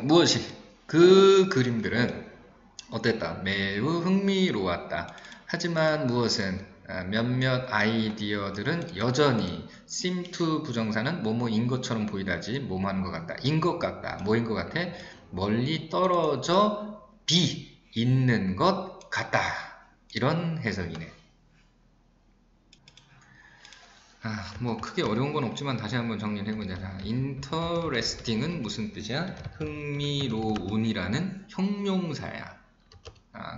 무엇이? 그 그림들은 어땠다? 매우 흥미로웠다. 하지만 무엇은? 몇몇 아이디어들은 여전히 seem to 부정사는 뭐뭐인 것처럼 보이다지 뭐뭐 하는 것 같다. 인 것 같다. 뭐인 것 같아? 멀리 떨어져 있는 것 같다. 이런 해석이네. 뭐 크게 어려운 건 없지만 다시 한번 정리를 해보자. interesting은 무슨 뜻이야? 흥미로운이라는 형용사야.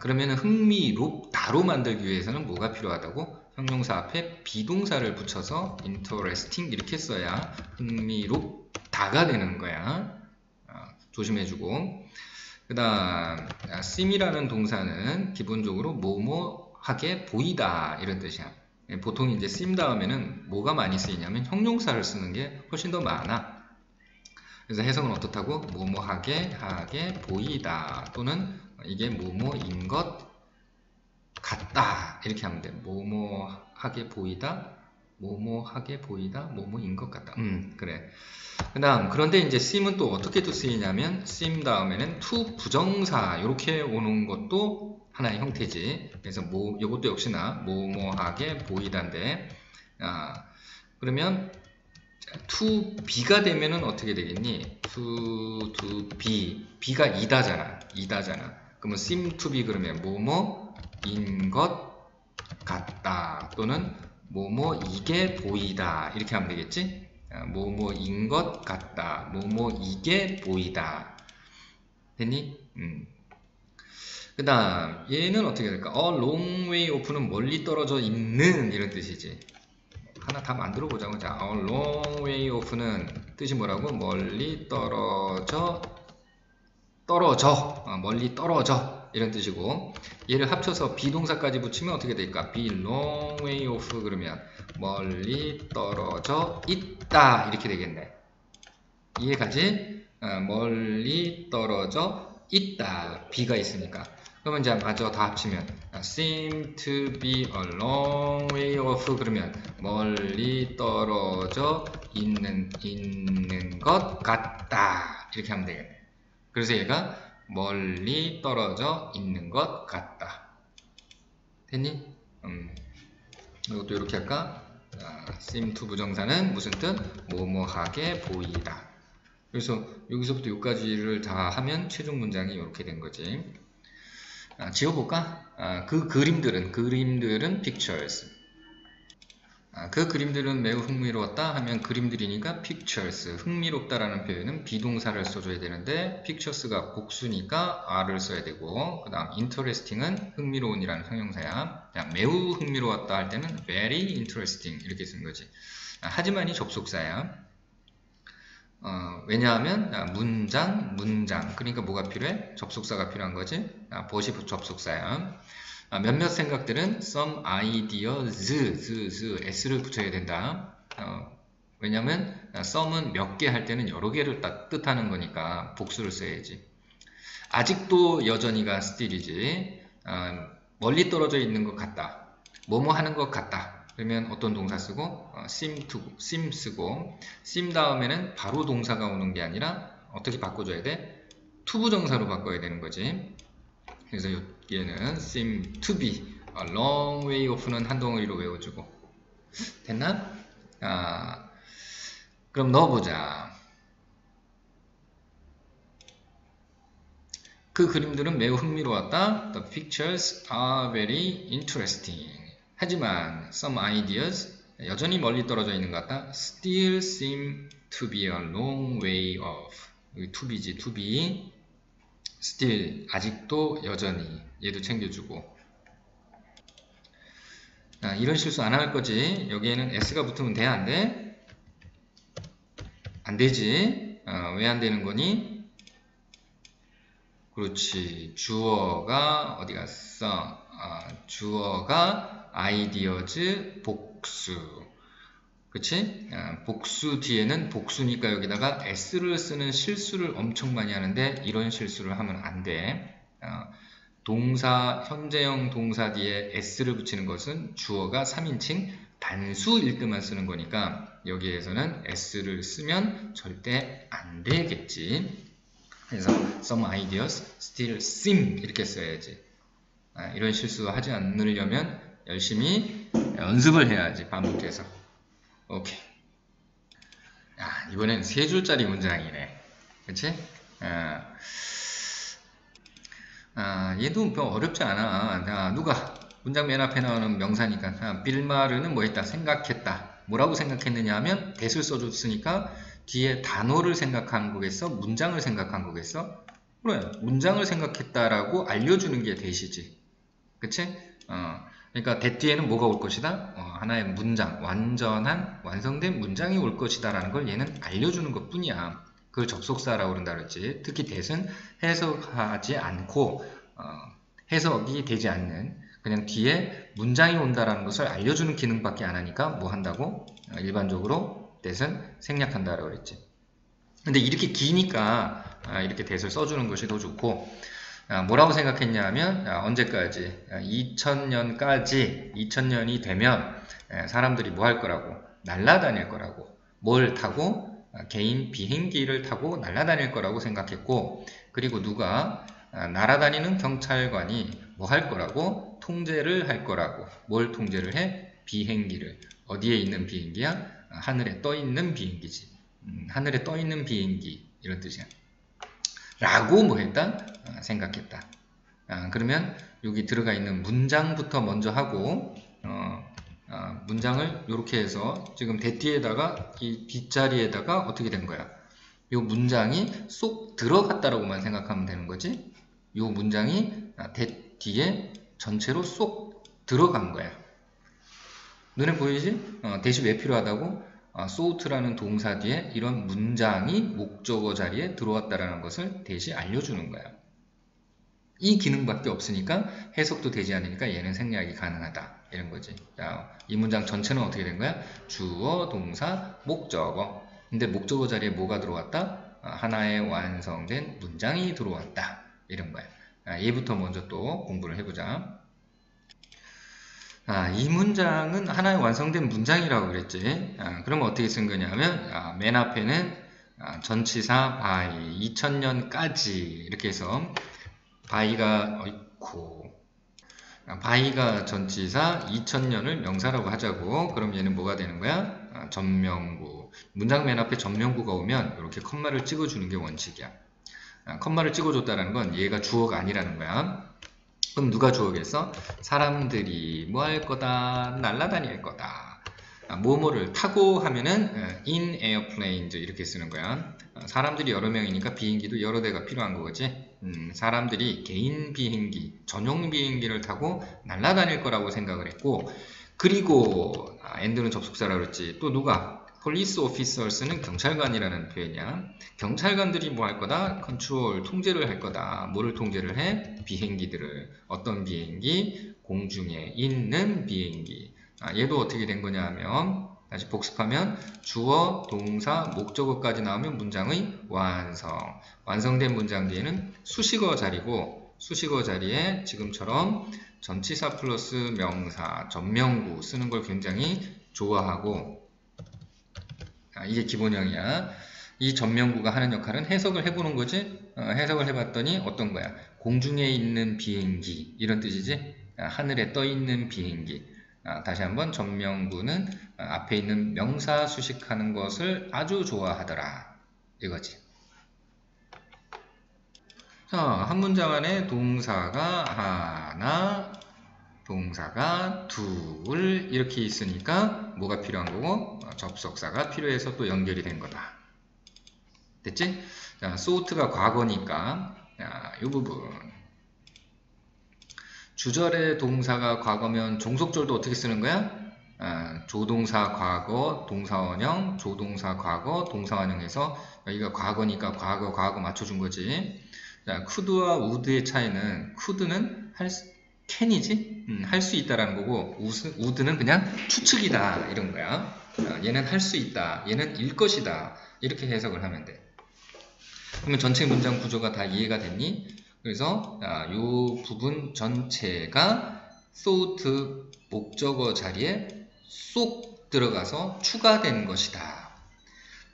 그러면 흥미롭다로 만들기 위해서는 뭐가 필요하다고? 형용사 앞에 비동사를 붙여서 interesting 이렇게 써야 흥미롭다가 되는 거야. 조심해주고. 그 다음 seem이라는 동사는 기본적으로 뭐뭐하게 보이다 이런 뜻이야. 보통 이제 seem 다음에는 뭐가 많이 쓰이냐면 형용사를 쓰는 게 훨씬 더 많아. 그래서 해석은 어떻다고? 뭐뭐하게 보이다 또는 이게 뭐뭐인 것 같다 이렇게 하면 돼. 뭐뭐하게 보이다, 뭐뭐하게 보이다, 뭐뭐인 것 같다. 그래. 그 다음 그런데 이제 seem은 또 어떻게 또 쓰이냐면 seem 다음에는 to 부정사 이렇게 오는 것도 하나의 형태지. 그래서 이것도 역시나 뭐뭐하게 보이다인데 그러면 to be가 되면은 어떻게 되겠니? to be be가 이다잖아. 그러면 seem to be 그러면 뭐뭐인 것 같다 또는 뭐뭐이게 보이다 이렇게 하면 되겠지? 뭐뭐인 것 같다, 뭐뭐이게 보이다. 됐니? 그 다음 얘는 어떻게 될까? A long way off는 멀리 떨어져 있는 이런 뜻이지. 하나 다 만들어 보자고. 자, a long way off는 뜻이 뭐라고? 멀리 떨어져 멀리 떨어져 이런 뜻이고, 얘를 합쳐서 비동사까지 붙이면 어떻게 될까? be long way off 그러면 멀리 떨어져 있다 이렇게 되겠네. 이해가지? 멀리 떨어져 있다. be가 있으니까. 그러면 이제 마저 다 합치면 seem to be a long way off 그러면 멀리 떨어져 있는 것 같다 이렇게 하면 되겠네. 그래서 얘가 멀리 떨어져 있는 것 같다. 됐니? 이것도 이렇게 할까? seem to 부정사는 무슨 뜻? 뭐뭐하게 보이다. 그래서 여기서부터 여기까지를 다 하면 최종 문장이 이렇게 된 거지. 지워볼까? 그 그림들은 pictures. 그 그림들은 매우 흥미로웠다 하면 그림들이니까 pictures. 흥미롭다라는 표현은 비동사를 써줘야 되는데 pictures가 복수니까 R을 써야 되고, 그 다음 interesting은 흥미로운이라는 형용사야. 매우 흥미로웠다 할 때는 very interesting 이렇게 쓰는 거지. 하지만이 접속사야. 왜냐하면 문장 그러니까 뭐가 필요해? 접속사가 필요한 거지. 벗이 접속사야. 몇몇 생각들은 some ideas s를 붙여야 된다. 왜냐하면 some은 몇 개 할 때는 여러 개를 뜻하는 거니까 복수를 써야지. 아직도 여전히가 still이지. 멀리 떨어져 있는 것 같다, 뭐뭐 하는 것 같다 그러면 어떤 동사 쓰고? seem 쓰고, seem 다음에는 바로 동사가 오는 게 아니라 어떻게 바꿔줘야 돼? to 부정사로 바꿔야 되는 거지. 그래서 여기에는 seem to be a long way off는 한 덩어리로 외워주고. 됐나? 그럼 넣어보자. 그 그림들은 매우 흥미로웠다. The pictures are very interesting. 하지만 some ideas 여전히 멀리 떨어져 있는 것 같다. Still seem to be a long way off. 여기 to be지, to be. Still 아직도 여전히. 얘도 챙겨주고. 이런 실수 안 할 거지. 여기에는 s가 붙으면 돼, 안 돼? 안 되지. 왜 안 되는 거니? 그렇지. 주어가 어디 갔어? 주어가 ideas 복수. 그치? 복수 뒤에는 복수니까 여기다가 s를 쓰는 실수를 엄청 많이 하는데 이런 실수를 하면 안 돼. 동사, 현재형 동사 뒤에 s를 붙이는 것은 주어가 3인칭 단수일 때만 쓰는 거니까 여기에서는 s를 쓰면 절대 안 되겠지. 그래서 some ideas still seem 이렇게 써야지. 이런 실수 하지 않으려면 열심히 연습을 해야지, 반복해서. 오케이. 이번엔 3줄짜리 문장이네. 그치? 얘도 뭐 어렵지 않아. 누가 문장 맨 앞에 나오는 명사니까 빌마르는 뭐 했다? 생각했다. 뭐라고 생각했느냐 하면 that을 써줬으니까 뒤에 단어를 생각한 거겠어? 문장을 생각한 거겠어? 그래, 문장을 생각했다라고 알려주는 게 that이지. 그치? 그러니까 that 뒤에는 뭐가 올 것이다? 하나의 문장, 완성된 문장이 올 것이다 라는 걸 얘는 알려주는 것 뿐이야. 그걸 접속사라고 그런다 그랬지. 특히 that은 해석하지 않고 해석이 되지 않는, 그냥 뒤에 문장이 온다라는 것을 알려주는 기능밖에 안 하니까 뭐 한다고? 일반적으로 that은 생략한다라고 그랬지. 근데 이렇게 기니까 이렇게 that을 써주는 것이 더 좋고, 뭐라고 생각했냐 하면 언제까지? 2000년까지, 2000년이 되면 사람들이 뭐 할 거라고? 날아다닐 거라고. 뭘 타고? 개인 비행기를 타고 날아다닐 거라고 생각했고, 그리고 누가? 날아다니는 경찰관이 뭐 할 거라고? 통제를 할 거라고. 뭘 통제를 해? 비행기를. 어디에 있는 비행기야? 하늘에 떠 있는 비행기지. 하늘에 떠 있는 비행기, 이런 뜻이야. 라고 뭐 했다? 생각했다. 그러면 여기 들어가 있는 문장부터 먼저 하고, 문장을 이렇게 해서 지금 that 뒤에다가 이 뒷자리에다가 어떻게 된 거야? 이 문장이 쏙 들어갔다라고만 생각하면 되는 거지. 이 문장이 that 뒤에 전체로 쏙 들어간 거야. 눈에 보이지? that이 왜 필요하다고? sought라는 동사 뒤에 이런 문장이 목적어 자리에 들어왔다라는 것을 that이 알려주는 거야. 이 기능밖에 없으니까 해석도 되지 않으니까 얘는 생략이 가능하다, 이런 거지. 자, 이 문장 전체는 어떻게 된 거야? 주어, 동사, 목적어. 근데 목적어 자리에 뭐가 들어왔다? 하나의 완성된 문장이 들어왔다, 이런 거야. 얘부터 먼저 또 공부를 해보자. 이 문장은 하나의 완성된 문장이라고 그랬지. 그러면 어떻게 쓴 거냐면 맨 앞에는 전치사 by 2000년까지 이렇게 해서 by가 by가 전치사 2000년을 명사라고 하자고. 그럼 얘는 뭐가 되는 거야? 전명구. 문장 맨 앞에 전명구가 오면 이렇게 컴마를 찍어주는 게 원칙이야. 컴마를 찍어줬다는 건 얘가 주어가 아니라는 거야. 그럼 누가 주어겠어? 사람들이 뭐 할 거다? 날아다닐 거다. 뭐뭐를 타고 하면은 in airplanes 이렇게 쓰는 거야. 사람들이 여러 명이니까 비행기도 여러 대가 필요한 거지. 사람들이 개인 비행기, 전용 비행기를 타고 날아다닐 거라고 생각을 했고, 그리고 and는 접속사라고 그랬지. 또 누가? police officers는 경찰관이라는 표현이야. 경찰관들이 뭐 할 거다? 컨트롤, 통제를 할 거다. 뭐를 통제를 해? 비행기들을. 어떤 비행기? 공중에 있는 비행기. 얘도 어떻게 된 거냐 하면, 다시 복습하면 주어, 동사, 목적어까지 나오면 문장의 완성. 완성된 문장 뒤에는 수식어 자리고, 수식어 자리에 지금처럼 전치사 플러스 명사, 전명구 쓰는 걸 굉장히 좋아하고, 이게 기본형이야. 이 전명구가 하는 역할은 해석을 해보는 거지. 해석을 해봤더니 어떤 거야? 공중에 있는 비행기, 이런 뜻이지. 하늘에 떠 있는 비행기. 다시 한번 전명구는 앞에 있는 명사 수식하는 것을 아주 좋아하더라, 이거지. 자, 한 문장 안에 동사가 하나, 동사가 둘 이렇게 있으니까 뭐가 필요한 거고? 접속사가 필요해서 또 연결이 된 거다. 됐지? 자, sought가 과거니까 이 부분, 주절의 동사가 과거면 종속절도 어떻게 쓰는 거야? 조동사 과거, 동사원형, 조동사 과거, 동사원형에서 여기가 과거니까 과거 맞춰준 거지. 자, could와 would의 차이는 could는 can이지? 할 수 있다라는 거고, would는 그냥 추측이다, 이런 거야. 얘는 할 수 있다, 얘는 일 것이다, 이렇게 해석을 하면 돼. 그러면 전체 문장 구조가 다 이해가 됐니? 그래서 이 부분 전체가 sought 목적어 자리에 쏙 들어가서 추가된 것이다.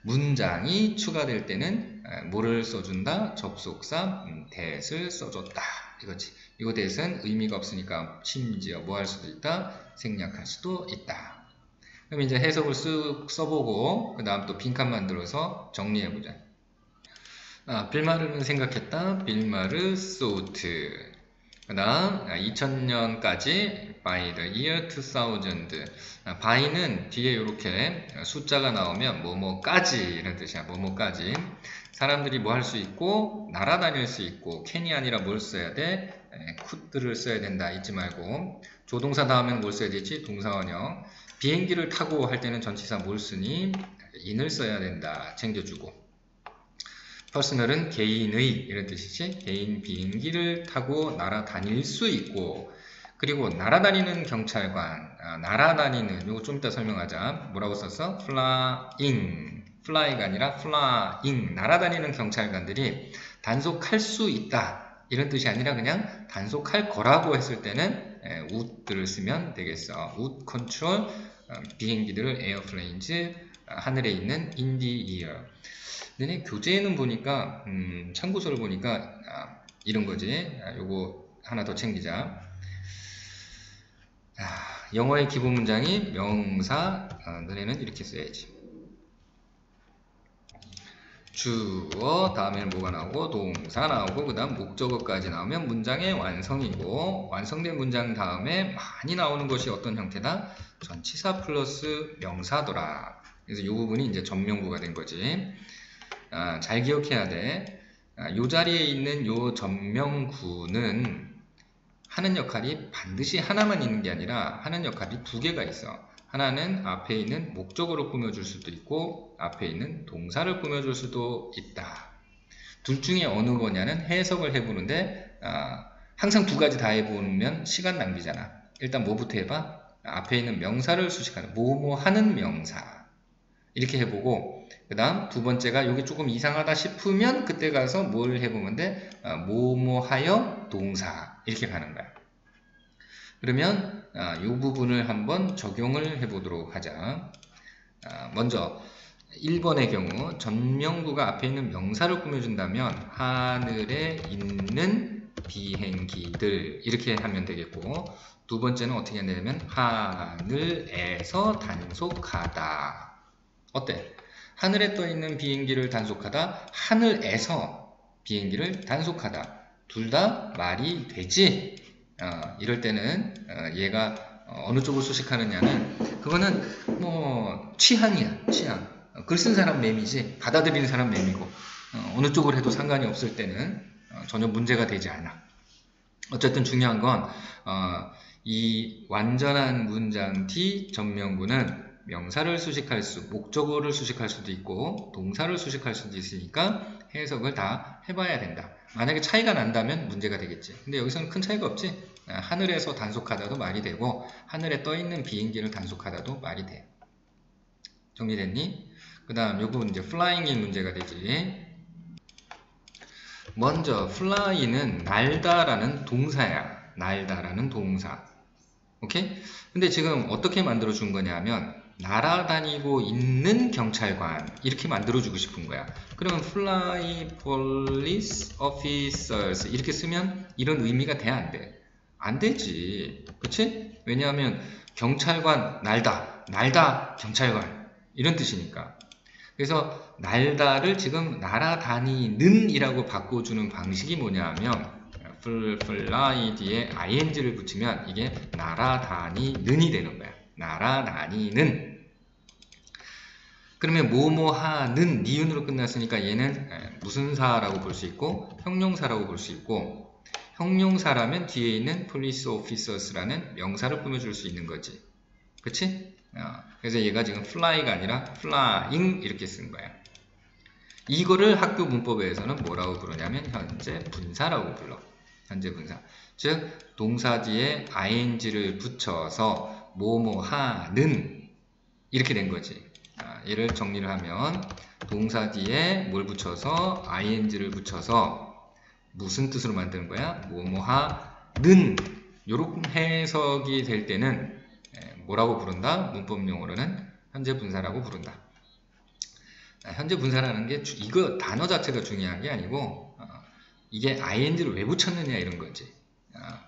문장이 추가될 때는 뭐를 써준다? 접속사 that을 써줬다 이거지. 이거 that은 의미가 없으니까 심지어 뭐 할 수도 있다? 생략할 수도 있다. 그럼 이제 해석을 쓱 써보고 그 다음 또 빈칸 만들어서 정리해보자. 빌마르는 생각했다. 빌마르 thought. 그 다음 2000년까지 by the year 2000. by는 뒤에 이렇게 숫자가 나오면 뭐뭐까지 이런 뜻이야. 뭐뭐까지. 사람들이 뭐 할 수 있고 날아다닐 수 있고 can이 아니라 뭘 써야 돼? could를 써야 된다. 잊지 말고. 조동사 다음에는 뭘 써야 되지? 동사원형. 비행기를 타고 할 때는 전치사 뭘 쓰니? in을 써야 된다. 챙겨주고. 퍼스널은 개인의 이런 뜻이지. 개인 비행기를 타고 날아다닐 수 있고, 그리고 날아다니는 경찰관, 날아다니는 요거 좀 이따 설명하자. 뭐라고 썼어? flying, fly가 아니라 flying, 날아다니는 경찰관들이 단속할 수 있다 이런 뜻이 아니라 그냥 단속할 거라고 했을 때는 would를 쓰면 되겠어. would control, 비행기들을 airplanes, 하늘에 있는 in the air. 너네 교재에는 보니까 참고서를 보니까 이런 거지. 요거 하나 더 챙기자. 영어의 기본 문장이 명사, 너네는 이렇게 써야지. 주어 다음에는 뭐가 나오고 동사 나오고 그 다음 목적어까지 나오면 문장의 완성이고, 완성된 문장 다음에 많이 나오는 것이 어떤 형태다? 전치사 플러스 명사더라. 그래서 이 부분이 이제 전명구가 된 거지. 잘 기억해야 돼. 요 자리에 있는 요 전명구는 하는 역할이 반드시 하나만 있는 게 아니라 하는 역할이 두 개가 있어. 하나는 앞에 있는 목적어를 꾸며줄 수도 있고 앞에 있는 동사를 꾸며줄 수도 있다. 둘 중에 어느 거냐는 해석을 해보는데 항상 두 가지 다 해보면 시간 낭비잖아. 일단 뭐부터 해봐? 앞에 있는 명사를 수식하는 뭐뭐 하는 명사 이렇게 해보고, 그 다음 두 번째가 여기 조금 이상하다 싶으면 그때 가서 뭘 해보면 돼? 뭐뭐 하여 동사 이렇게 가는 거야. 그러면 이 부분을 한번 적용을 해보도록 하자. 먼저 1번의 경우 전명구가 앞에 있는 명사를 꾸며준다면 하늘에 있는 비행기들 이렇게 하면 되겠고, 두 번째는 어떻게 해야 되냐면 하늘에서 단속하다. 어때? 하늘에 떠 있는 비행기를 단속하다, 하늘에서 비행기를 단속하다. 둘 다 말이 되지? 이럴 때는 얘가 어느 쪽을 수식하느냐는 그거는 뭐 취향이야. 취향. 글 쓴 사람 맴이지 받아들이는 사람 맴이고, 어느 쪽을 해도 상관이 없을 때는 전혀 문제가 되지 않아. 어쨌든 중요한 건 이 완전한 문장 D 전명구는 명사를 수식할 목적어를 수식할 수도 있고 동사를 수식할 수도 있으니까 해석을 다 해봐야 된다. 만약에 차이가 난다면 문제가 되겠지. 근데 여기서는 큰 차이가 없지. 하늘에서 단속하다도 말이 되고 하늘에 떠있는 비행기를 단속하다도 말이 돼. 정리됐니? 그 다음 요거 이제 flying이 문제가 되지. 먼저 fly는 날다라는 동사야. 날다라는 동사. 오케이? 근데 지금 어떻게 만들어 준 거냐면 날아다니고 있는 경찰관 이렇게 만들어주고 싶은 거야. 그러면 fly police officers 이렇게 쓰면 이런 의미가 돼? 안 돼? 안 되지. 그치? 왜냐하면 경찰관 날다, 날다 경찰관 이런 뜻이니까. 그래서 날다를 지금 날아다니는 이라고 바꿔주는 방식이 뭐냐 하면 fly 뒤에 ing를 붙이면 이게 날아다니는이 되는 거야. 날아다니는. 그러면 뭐뭐 하는 니은으로 끝났으니까 얘는 무슨 사라고 볼 수 있고 형용사라고 볼 수 있고, 형용사라면 뒤에 있는 police officers라는 명사를 꾸며줄 수 있는 거지. 그치? 그래서 얘가 지금 fly가 아니라 flying 이렇게 쓴 거야. 이거를 학교 문법에서는 뭐라고 부르냐면 현재 분사라고 불러. 현재 분사. 즉 동사 뒤에 ing를 붙여서 뭐뭐 하는 이렇게 된 거지. 얘를 정리를 하면 동사 뒤에 뭘 붙여서 ing를 붙여서 무슨 뜻으로 만드는 거야? 뭐뭐 하는. 요런 해석이 될 때는 뭐라고 부른다? 문법 용어로는 현재 분사라고 부른다. 현재 분사라는 게 이거 단어 자체가 중요한 게 아니고 이게 ing를 왜 붙였느냐 이런 거지.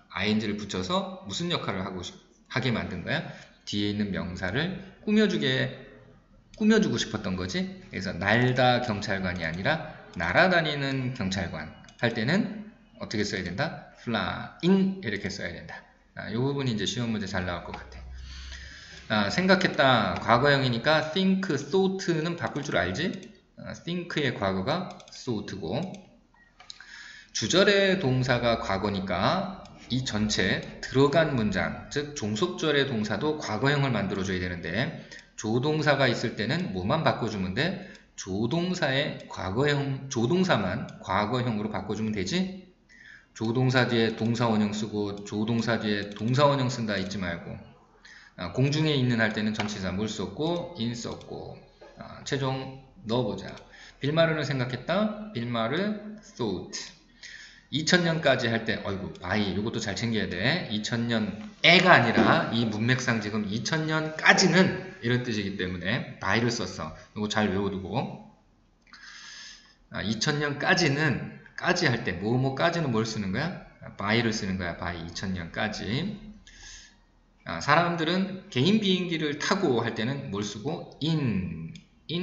ing를 붙여서 무슨 역할을 하게 만든 거야? 뒤에 있는 명사를 꾸며주고 싶었던 거지. 그래서 날다 경찰관이 아니라 날아다니는 경찰관 할 때는 어떻게 써야 된다? flying 이렇게 써야 된다. 이 부분이 이제 시험 문제 잘 나올 것 같아. 생각했다 과거형이니까 think, thought는 바꿀 줄 알지? think의 과거가 thought고 주절의 동사가 과거니까 이 전체 들어간 문장, 즉 종속절의 동사도 과거형을 만들어줘야 되는데 조동사가 있을 때는 뭐만 바꿔주면 돼? 조동사의 조동사만 과거형으로 바꿔주면 되지? 조동사 뒤에 동사원형 쓰고 조동사 뒤에 동사원형 쓴다 잊지 말고 공중에 있는 할 때는 전치사 물 썼고 in 썼고 최종 넣어보자. 빌마르는 생각했다. 빌마르 thought. 2000년까지 할 때 어이구 by 이것도 잘 챙겨야 돼. 2000년에가 아니라 이 문맥상 지금 2000년까지는 이런 뜻이기 때문에 by를 썼어. 이거 잘 외워두고 2000년까지는 까지 할 때 뭐뭐까지는 뭘 쓰는 거야? by를 쓰는 거야. by 2000년까지. 사람들은 개인 비행기를 타고 할 때는 뭘 쓰고 in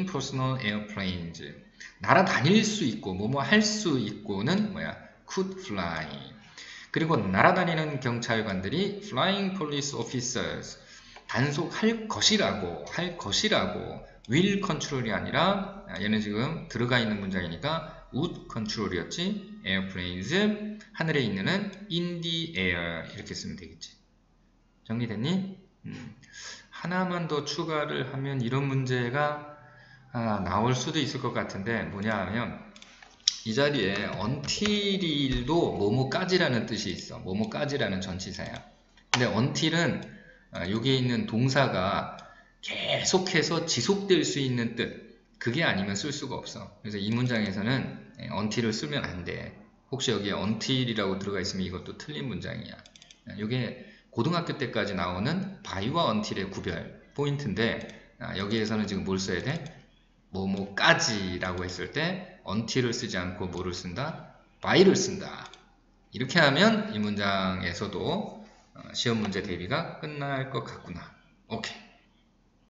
personal airplanes. 날아다닐 수 있고 뭐뭐 할 수 있고는 뭐야? could fly. 그리고 날아다니는 경찰관들이 flying police officers. 단속할 것이라고 will control이 아니라 얘는 지금 들어가 있는 문장이니까 would control이었지. airplanes 하늘에 있는은 in the air 이렇게 쓰면 되겠지. 정리됐니? 하나만 더 추가를 하면 이런 문제가 나올 수도 있을 것 같은데 뭐냐 하면 이 자리에 until도 뭐뭐까지라는 뜻이 있어. 뭐뭐까지라는 전치사야. 근데 until은 여기에 있는 동사가 계속해서 지속될 수 있는 뜻. 그게 아니면 쓸 수가 없어. 그래서 이 문장에서는 until을 쓰면 안 돼. 혹시 여기에 until이라고 들어가 있으면 이것도 틀린 문장이야. 이게 고등학교 때까지 나오는 by와 until의 구별 포인트인데 여기에서는 지금 뭘 써야 돼? 뭐뭐까지라고 했을 때 until을 쓰지 않고 뭐를 쓴다? by를 쓴다. 이렇게 하면 이 문장에서도 시험 문제 대비가 끝날 것 같구나. 오케이.